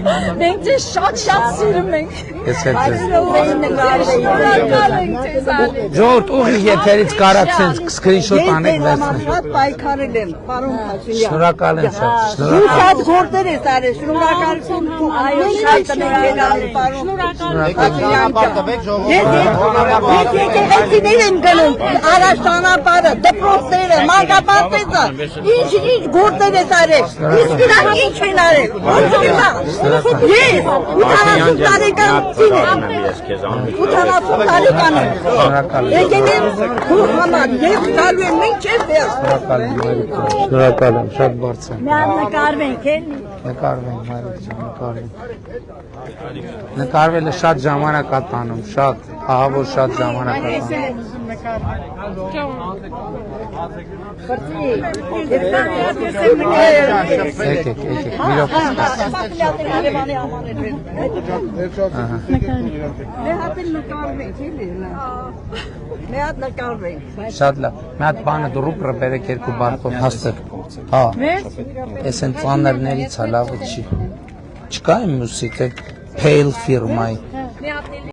Մենք ձեզ շատ սիրում ենք։ Ես էլ ձեզ։ Ժողովուրդ ուղիղ եթերից կարաք սենց սկրինշոտ անեք վերցնեք։ Շատ պայքարել եմ, պարոն Փաշինյան։ Շնորհակալ եմ շատ, Դու շնորհակալ։ շատ գործեր ես արել, շնորհակալություն այո շատ տնենք պարոն։ Ես եկեղեցիներ եմ գնում, առաջ ճանապարհը, դպրոցները, մանկապարտեզը, ինչ գործեր ես արել, իսկ իրանք ինչ են արել, ես 80 տարեկան եկել եմ քու համար և գալու եմ մինչև դեռ։ Շնորհակալ եմ, շատ բարձր եմ։ Միան նկարվենք, էլի։ Նկարվենք, Մարիկ ջան, նկարվենք։ Նկարվելը շատ ժամանակ է տանում, շատ, ահա որ շատ ժամանակ է տանում։ Եկեք, մի րոպե։ Մի հատ նկարվենք։ Շատ լավ։ Մի հատ բանը դու ռուպը բերեք երկու բառով հաստատ։ Հա։ Էս են ծանրներից է, լավը չի։ Չկա իմ մուսիկ, Pale ֆիրմայի։